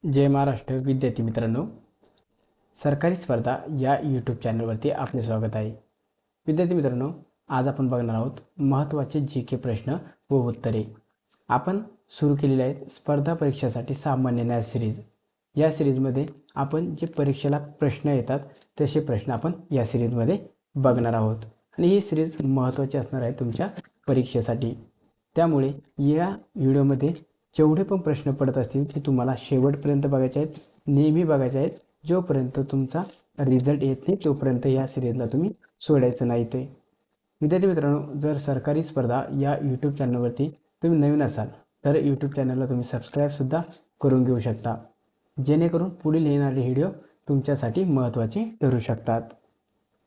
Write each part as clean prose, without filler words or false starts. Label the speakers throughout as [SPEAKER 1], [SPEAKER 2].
[SPEAKER 1] जय महाराष्ट्र विद्यार्थी मित्रांनो, सरकारी स्पर्धा या यूट्यूब चॅनलवरती आपले स्वागत आहे. विद्यार्थी मित्रांनो, आज आपण बघणार आहोत महत्त्वाचे जी के प्रश्न व उत्तरे. आपण सुरू केलेले आहेत स्पर्धा परीक्षासाठी सामान्य ज्ञान सिरीज. या सिरीजमध्ये आपण जे परीक्षेला प्रश्न येतात तसे प्रश्न आपण या सिरीजमध्ये बघणार आहोत आणि ही सिरीज महत्त्वाची असणार आहे तुमच्या परीक्षेसाठी. त्यामुळे या व्हिडिओमध्ये जेवढे पण प्रश्न पडत असतील ते तुम्हाला शेवटपर्यंत बघायचे आहेत, नेहमी बघायचे आहेत. जोपर्यंत तुमचा रिझल्ट येत नाही तोपर्यंत या सिरीजला तुम्ही सोडायचं नाही. ते विद्यार्थी मित्रांनो, जर सरकारी स्पर्धा या यूट्यूब चॅनलवरती तुम्ही नवीन असाल तर यूट्यूब चॅनलला तुम्ही सबस्क्राईबसुद्धा करून घेऊ शकता, जेणेकरून पुढील येणारे व्हिडिओ तुमच्यासाठी महत्त्वाचे ठरू शकतात.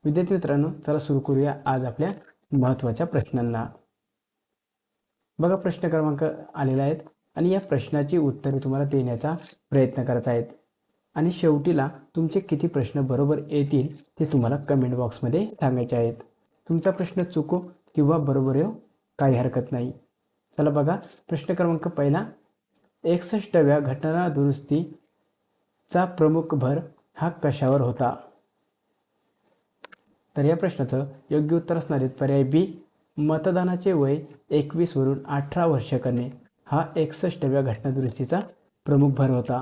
[SPEAKER 1] विद्यार्थी मित्रांनो, चला सुरू करूया आज आपल्या महत्त्वाच्या प्रश्नांना. बघा, प्रश्न क्रमांक आलेला आहेत आणि या प्रश्नाची उत्तरे तुम्हाला देण्याचा प्रयत्न करायचा आहेत आणि शेवटीला तुमचे किती प्रश्न बरोबर येतील ते तुम्हाला कमेंट बॉक्समध्ये सांगायचे आहेत. तुमचा प्रश्न चुको किंवा बरोबर येऊ काही हरकत नाही. चला बघा, प्रश्न क्रमांक पहिला, 61व्या घटना दुरुस्तीचा प्रमुख भर हा कशावर होता? तर या प्रश्नाचं योग्य उत्तर असणार आहे पर्याय बी, मतदानाचे वय 21 वरून 18 वर्ष करणे हा 61व्या घटनादुरुस्तीचा प्रमुख भर होता.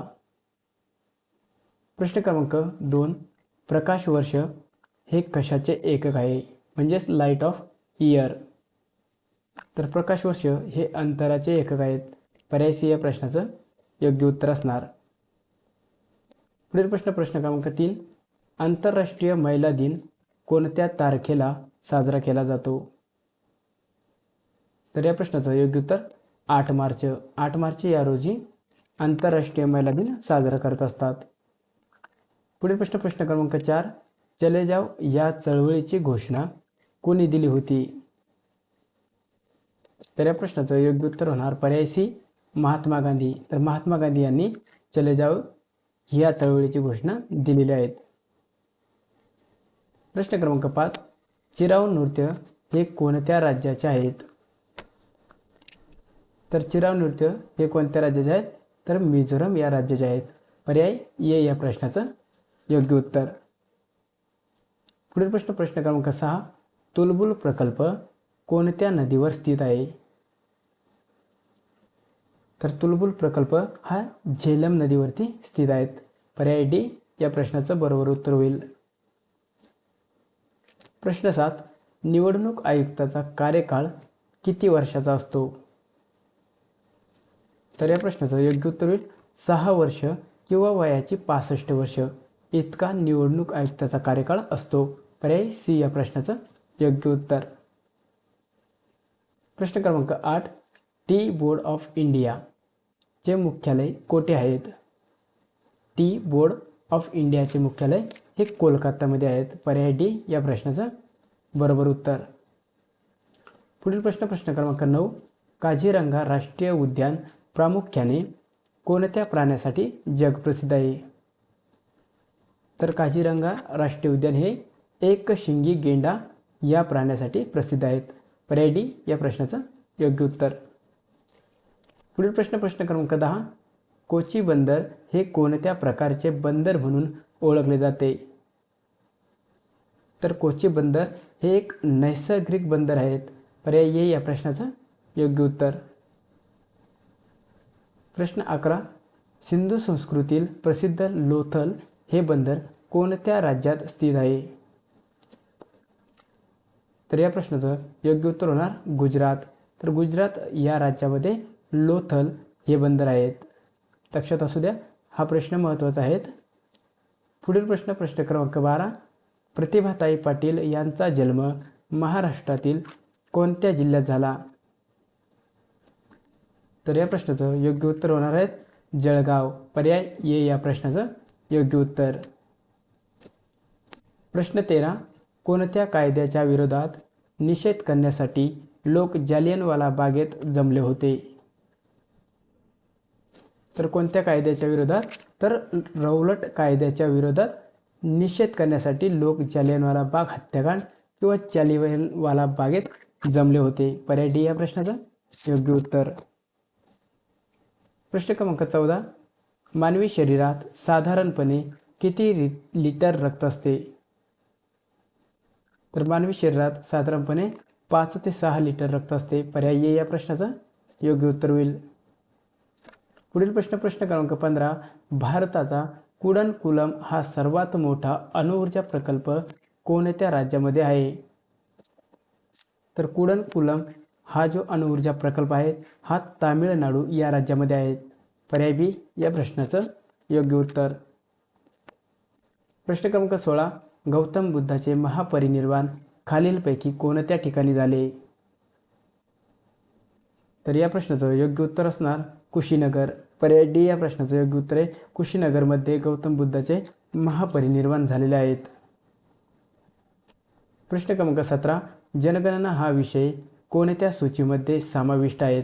[SPEAKER 1] प्रश्न क्रमांक 2, प्रकाश वर्ष हे कशाचे एकक आहे? म्हणजेच लाईट ऑफ इयर. तर प्रकाश वर्ष हे अंतराचे एकक आहेत. पर्याय सी या प्रश्नाचं योग्य उत्तर असणार. पुढील प्रश्न क्रमांक 3, आंतरराष्ट्रीय महिला दिन कोणत्या तारखेला साजरा केला जातो? तर या प्रश्नाचं योग्य उत्तर 8 मार्च. 8 मार्च या रोजी आंतरराष्ट्रीय महिला दिन साजरा करत असतात. पुढील प्रश्न क्रमांक 4, चले जाव या चळवळीची घोषणा कोणी दिली होती? तर या प्रश्नाचं योग्य उत्तर होणार पर्याय सी, महात्मा गांधी. तर महात्मा गांधी यांनी चले जाव या चळवळीची घोषणा दिलेली आहेत. प्रश्न क्रमांक 5, चिराव नृत्य हे कोणत्या राज्याचे आहेत? तर चिराव नृत्य हे कोणत्या राज्याचे आहेत? तर मिझोरम या राज्याचे आहेत. पर्याय ए या प्रश्नाचं योग्य उत्तर. पुढील प्रश्न क्रमांक 6, तुलबुल प्रकल्प कोणत्या नदीवर स्थित आहे? तर तुलबुल प्रकल्प हा झेलम नदीवरती स्थित आहेत. पर्याय डी या प्रश्नाचं बरोबर उत्तर होईल. प्रश्न 7, निवडणूक आयुक्ताचा कार्यकाळ किती वर्षाचा असतो? तर या प्रश्नाचं योग्य उत्तर होईल 6 वर्ष किंवा वयाची 65 वर्ष इतका निवडणूक आयुक्ताचा कार्यकाळ असतो. पर्याय सी या प्रश्नाचं योग्य उत्तर. प्रश्न क्रमांक 8, टी बोर्ड ऑफ इंडिया चे मुख्यालय कोठे आहेत? टी बोर्ड ऑफ इंडियाचे मुख्यालय हे कोलकातामध्ये आहेत. पर्याय डी या प्रश्नाचं बरोबर उत्तर. पुढील प्रश्न क्रमांक 9, काझीरंगा राष्ट्रीय उद्यान प्रामुख्याने कोणत्या प्राण्यासाठी जगप्रसिद्ध आहे? तर काझीरंगा राष्ट्रीय उद्यान हे एकशिंगी गेंडा या प्राण्यासाठी प्रसिद्ध आहेत. पर्याय डी या प्रश्नाचं योग्य उत्तर. पुढील प्रश्न क्रमांक 10, कोची बंदर हे कोणत्या प्रकारचे बंदर म्हणून ओळखले जाते? तर कोची बंदर हे एक नैसर्गिक बंदर आहेत. पर्याय ए या प्रश्नाचं योग्य उत्तर. प्रश्न 11, सिंधू संस्कृतीतील प्रसिद्ध लोथल हे बंदर कोणत्या राज्यात स्थित आहे? तर या प्रश्नाचं योग्य उत्तर होणार गुजरात. तर गुजरात या राज्यामध्ये लोथल हे बंदर आहेत. लक्षात असू द्या, हा प्रश्न महत्त्वाचा आहे. पुढील प्रश्न क्रमांक 12, प्रतिभाताई पाटील यांचा जन्म महाराष्ट्रातील कोणत्या जिल्ह्यात झाला? तर या प्रश्नाचं योग्य उत्तर होणार आहे जळगाव. पर्याय ए या प्रश्नाचं योग्य उत्तर. प्रश्न 13, कोणत्या कायद्याच्या विरोधात निषेध करण्यासाठी लोक जालियनवाला बागेत जमले होते? तर कोणत्या कायद्याच्या विरोधात? तर रौलट कायद्याच्या विरोधात निषेध करण्यासाठी लोक जालियनवाला बाग हत्याकांड किंवा जालियनवाला बागेत जमले होते. पर्याय डी या प्रश्नाचं योग्य उत्तर. प्रश्न क्रमांक 14, मानवी शरीरात साधारणपणे किती लिटर रक्त असते? तर मानवी शरीरात साधारणपणे 5 ते 6 लिटर रक्त असते. पर्याय ए या प्रश्नाचं योग्य उत्तर होईल. पुढील प्रश्न क्रमांक 15. भारताचा कुडनकुलम हा सर्वात मोठा अणुऊर्जा प्रकल्प कोणत्या राज्यामध्ये आहे? तर कुडनकुलम हा जो अणुऊर्जा प्रकल्प आहे हा तामिळनाडू या राज्यामध्ये आहे. पर्याय बी या प्रश्नाचं योग्य उत्तर. प्रश्न क्रमांक 16. गौतम बुद्धाचे महापरिनिर्वाण खालीलपैकी कोणत्या ठिकाणी झाले? तर या प्रश्नाचं योग्य उत्तर असणार कुशीनगर. पर्याय डी या प्रश्नाचं योग्य उत्तर आहे कुशीनगरमध्ये गौतम बुद्धाचे महापरिनिर्वाण झालेले आहेत. प्रश्न क्रमांक 17. जनगणना हा विषय कोणत्या सूचीमध्ये समाविष्ट आहेत?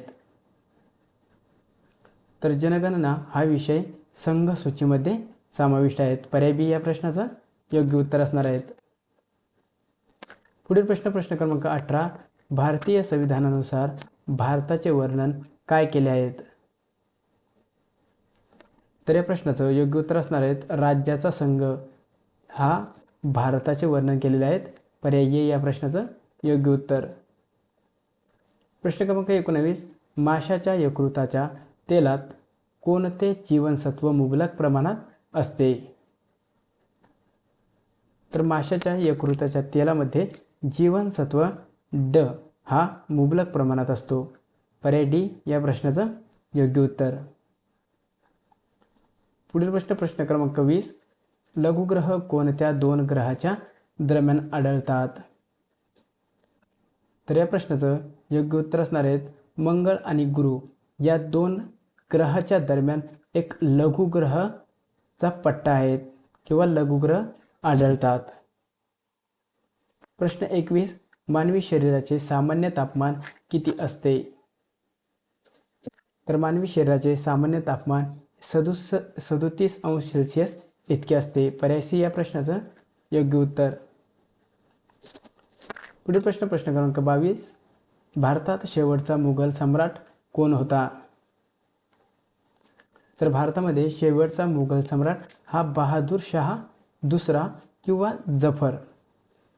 [SPEAKER 1] तर जनगणना हा विषय संघ सूचीमध्ये समाविष्ट आहेत. पर्याय बी या प्रश्नाचं योग्य उत्तर असणार आहेत. पुढील प्रश्न क्रमांक 18. भारतीय संविधानानुसार भारताचे वर्णन काय केले आहेत? तर या प्रश्नाचं योग्य उत्तर असणार आहेत राज्याचा संघ हा भारताचे वर्णन केलेले आहेत. पर्याय ए या प्रश्नाचं योग्य उत्तर. प्रश्न क्रमांक 19. माशाच्या यकृताच्या तेलात कोणते जीवनसत्व मुबलक प्रमाणात असते? तर माशाच्या यकृताच्या तेलामध्ये जीवनसत्व ड हा मुबलक प्रमाणात असतो. पर्याय डी या प्रश्नाचं योग्य उत्तर. पुढील प्रश्न क्रमांक 20. लघुग्रह कोणत्या दोन ग्रहाच्या दरम्यान आढळतात? तर या प्रश्नाचं योग्य उत्तर असणार आहेत मंगळ आणि गुरु या दोन ग्रहाच्या दरम्यान एक लघुग्रहचा पट्टा आहे किंवा लघुग्रह आढळतात. प्रश्न 21. मानवी शरीराचे सामान्य तापमान किती असते? तर मानवी शरीराचे सामान्य तापमान 37 अंश सेल्सिअस इतके असते. पर्याय सी या प्रश्नाचं योग्य उत्तर. पुढील प्रश्न क्रमांक 22. भारतात शेवटचा मुघल सम्राट कोण होता? तर भारतामध्ये शेवटचा मुघल सम्राट हा बहादूर शाह दुसरा किंवा जफर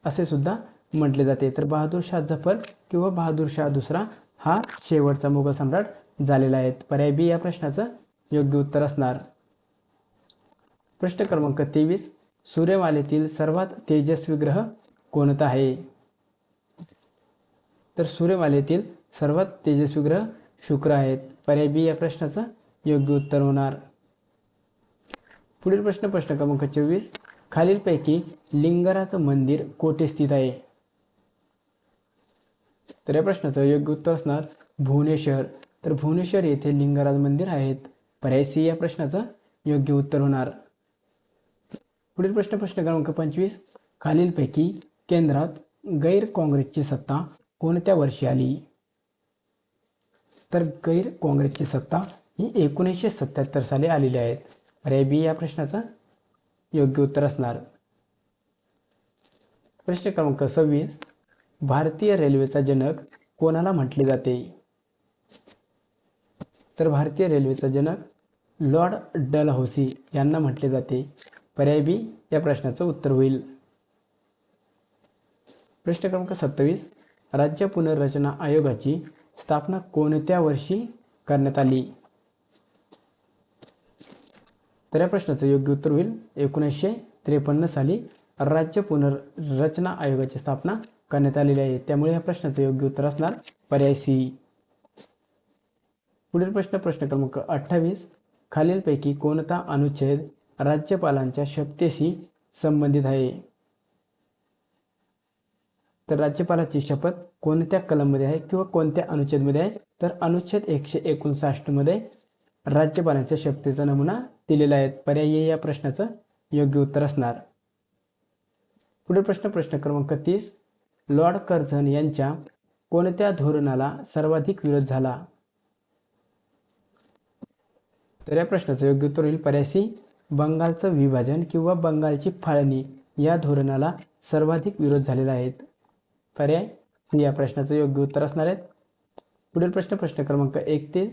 [SPEAKER 1] असे सुद्धा म्हटले जाते. तर बहादूर शाह जफर किंवा बहादूर शाह दुसरा हा शेवटचा मुघल सम्राट झालेला आहे. पर्याय बी या प्रश्नाचं योग्य उत्तर असणार. प्रश्न क्रमांक 23. सूर्यमालेतील सर्वात तेजस्वी ग्रह कोणता आहे? तर सूर्यमालेतील सर्वात तेजस्वी ग्रह शुक्र आहेत. पर्याय बी या प्रश्नाचं योग्य उत्तर होणार. पुढील प्रश्न क्रमांक 24. खालीलपैकी लिंगराजं मंदिर कोठे स्थित आहे? तर या प्रश्नाचं योग्य उत्तर असणार भुवनेश्वर. तर भुवनेश्वर येथे लिंगराज मंदिर आहेत. पर्याय सी या प्रश्नाचं योग्य उत्तर होणार. पुढील प्रश्न क्रमांक 25. खालीलपैकी केंद्रात गैर काँग्रेसची सत्ता कोणत्या वर्षी आली? तर गैर काँग्रेसची सत्ता ही 1977 साली आलेली आहे. पर्याय बी या प्रश्नाचं योग्य उत्तर असणार. प्रश्न क्रमांक 26. भारतीय रेल्वेचा जनक कोणाला म्हटले जाते? तर भारतीय रेल्वेचा जनक लॉर्ड डलहौसी यांना म्हटले जाते. पर्याय बी या प्रश्नाचं उत्तर होईल. प्रश्न क्रमांक 27. राज्य पुनर्रचना आयोगाची स्थापना कोणत्या वर्षी करण्यात आली? तर या प्रश्नाचं योग्य उत्तर होईल 1953 साली राज्य पुनर्रचना आयोगाची स्थापना करण्यात आलेली आहे. त्यामुळे या प्रश्नाचं योग्य उत्तर असणार पर्याय सी. पुढील प्रश्न क्रमांक 28. खालीलपैकी कोणता अनुच्छेद राज्यपालांच्या शपथेशी संबंधित आहे? तर राज्यपालाची शपथ कोणत्या कलममध्ये आहे किंवा कोणत्या अनुच्छेदमध्ये आहे? तर अनुच्छेद 159 मध्ये राज्यपालांच्या शपथेचा नमुना दिलेला आहे. पर्याय या प्रश्नाचं योग्य उत्तर असणार. पुढील प्रश्न क्रमांक 30. लॉर्ड कर्झन यांच्या कोणत्या धोरणाला सर्वाधिक विरोध झाला? तर या प्रश्नाचं योग्य उत्तर होईल पर्याय सी बंगालचं विभाजन किंवा बंगालची फाळणी या धोरणाला सर्वाधिक विरोध झालेला आहे. पर्याय सी या प्रश्नाचं योग्य उत्तर असणार आहे. पुढील प्रश्न क्रमांक 31.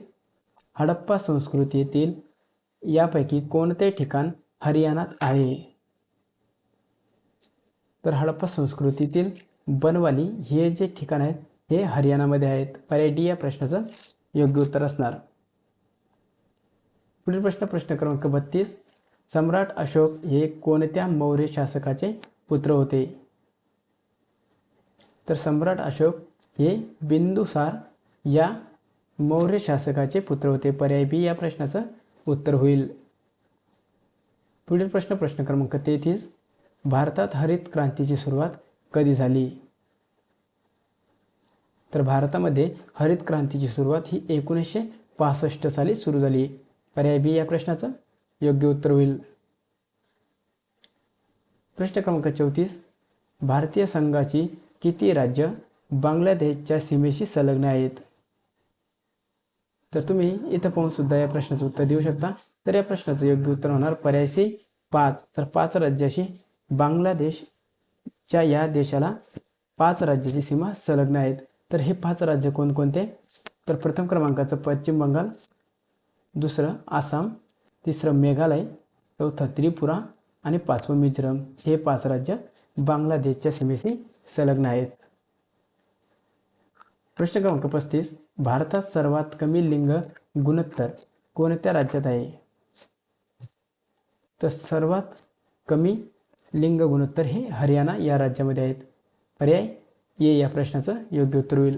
[SPEAKER 1] हडप्पा संस्कृतीतील यापैकी कोणते ठिकाण हरियाणात आहे? तर हडप्पा संस्कृतीतील बनवाली हे जे ठिकाण आहेत हे हरियाणामध्ये आहेत. पर्याय डी या प्रश्नाचं योग्य उत्तर असणार. पुढील प्रश्न क्रमांक 32. सम्राट अशोक हे कोणत्या मौर्य शासकाचे पुत्र होते? तर सम्राट अशोक हे बिंदुसार या मौर्य शासकाचे पुत्र होते. पर्याय बी या प्रश्नाचं उत्तर होईल. पुढील प्रश्न क्रमांक 33. भारतात हरित क्रांतीची सुरुवात कधी झाली? तर भारतामध्ये हरित क्रांतीची सुरुवात ही 1965 साली सुरू झाली. पर्याय बी या प्रश्नाचं योग्य उत्तर होईल. प्रश्न क्रमांक 34. भारतीय संघाची किती राज्य बांगलादेशच्या सीमेशी संलग्न आहेत? तर तुम्ही इथं पाहून सुद्धा या प्रश्नाचं उत्तर देऊ शकता. तर या प्रश्नाचं योग्य उत्तर होणार पर्याय सी 5. तर 5 राज्याशी बांगलादेशच्या या देशाला 5 राज्याची सीमा संलग्न आहेत. तर हे 5 राज्य कोणकोणते? तर प्रथम क्रमांकाचं पश्चिम बंगाल, दुसरं आसाम, तिसरं मेघालय, चौथं त्रिपुरा आणि 5वं मिझोरम. हे 5 राज्य बांगलादेशच्या सीमेशी संलग्न आहेत. प्रश्न क्रमांक 35. भारतात सर्वात कमी लिंग गुणोत्तर कोणत्या राज्यात आहे? तर सर्वात कमी लिंग गुणोत्तर हे हरियाणा या राज्यामध्ये आहेत. पर्याय ए या प्रश्नाचं योग्य उत्तर होईल.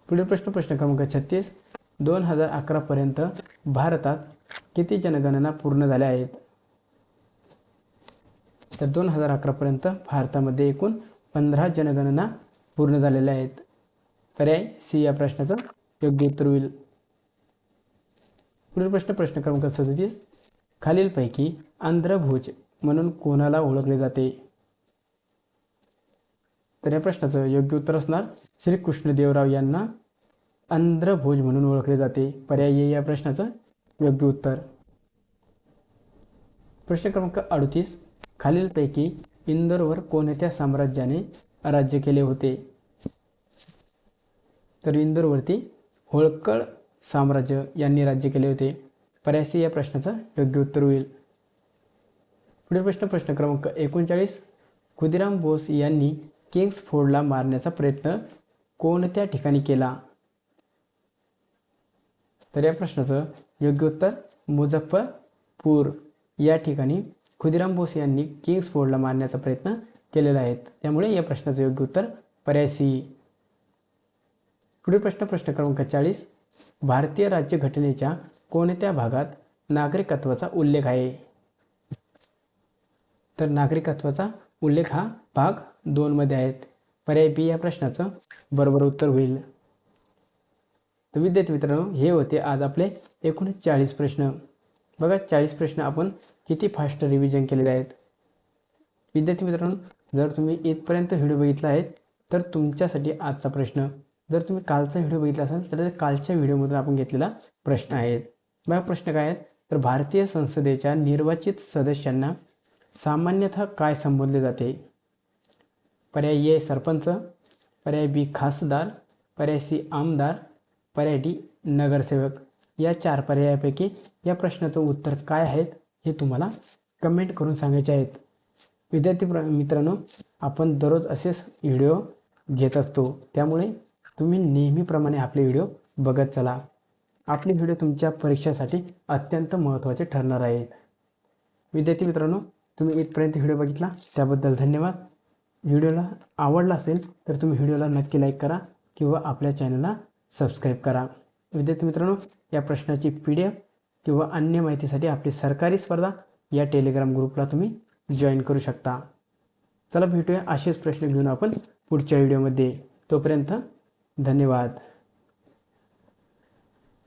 [SPEAKER 1] पुढील प्रश्न क्रमांक 36. 2011 पर्यंत भारतात किती जनगणना पूर्ण झाल्या आहेत? तर 2011 पर्यंत भारतामध्ये एकूण 15 जनगणना पूर्ण झालेल्या आहेत. पर्याय सी या प्रश्नाचं योग्य उत्तर होईल. पुढील प्रश्न क्रमांक 37. खालीलपैकी आंध्रभुज म्हणून कोणाला ओळखले जाते? तर या प्रश्नाचं योग्य उत्तर असणार श्री कृष्णदेवराव यांना आंध्रभुज म्हणून ओळखले जाते. पर्याय ए या प्रश्नाचं योग्य उत्तर. प्रश्न क्रमांक 38. खालीलपैकी इंदोरवर कोणत्या साम्राज्याने राज्य केले होते? तर इंदोरवरती होळकर साम्राज्य यांनी राज्य केले होते. पर्याय सी या प्रश्नाचं योग्य उत्तर होईल. पुढील प्रश्न क्रमांक 39. खुदिराम बोस यांनी किंग्सफोर्डला मारण्याचा प्रयत्न कोणत्या ठिकाणी केला? तर या प्रश्नाचं योग्य उत्तर मुझफ्फरपूर या ठिकाणी खुदिराम बोस यांनी किंग्सफोर्डला मारण्याचा प्रयत्न केलेला आहे. त्यामुळे या प्रश्नाचं योग्य उत्तर पर्याय सी. पुढील प्रश्न क्रमांक 40. भारतीय राज्यघटनेच्या कोणत्या भागात नागरिकत्वाचा उल्लेख आहे? तर नागरिकत्वाचा उल्लेख हा भाग 2 मध्ये आहेत. पर्याय बी या प्रश्नाचं बरोबर उत्तर होईल. तर विद्यार्थी मित्रांनो, हे होते आज आपले एकूण 40 प्रश्न. बघा 40 प्रश्न आपण किती फास्ट रिव्हिजन केलेले आहेत. विद्यार्थी मित्रांनो, जर तुम्ही इथपर्यंत व्हिडिओ बघितला आहे तर तुमच्यासाठी आजचा प्रश्न, जर तुम्ही कालचा व्हिडिओ बघितला असाल तर कालच्या व्हिडिओमधून आपण घेतलेला प्रश्न आहे. बघा प्रश्न काय आहेत? तर भारतीय संसदेच्या निर्वाचित सदस्यांना सामान्यतः काय संबोधले जाते? पर्याय ए सरपंच, पर्याय बी खासदार, पर्याय सी आमदार, पर्याय डी नगरसेवक. या 4 पर्यायापैकी या प्रश्नाचं उत्तर काय आहेत हे तुम्हाला कमेंट करून सांगायचे आहेत. विद्यार्थी मित्रांनो, आपण दररोज असेच व्हिडिओ घेत असतो, त्यामुळे तुम्ही नेहमीप्रमाणे आपले व्हिडिओ बघत चला. आपले व्हिडिओ तुमच्या परीक्षेसाठी अत्यंत महत्त्वाचे ठरणार आहेत. विद्यार्थी मित्रांनो, तुम्ही इथपर्यंत व्हिडिओ बघितला त्याबद्दल धन्यवाद. व्हिडिओला आवडला असेल तर तुम्ही व्हिडिओला नक्की लाईक करा किंवा आपल्या चॅनलला सबस्क्राईब करा. विद्यार्थी मित्रांनो, या प्रश्नाची PDF किंवा अन्य माहितीसाठी आपली सरकारी स्पर्धा या टेलिग्राम ग्रुपला तुम्ही जॉईन करू शकता. चला भेटूया असेच प्रश्न घेऊन आपण पुढच्या व्हिडिओमध्ये. तोपर्यंत धन्यवाद.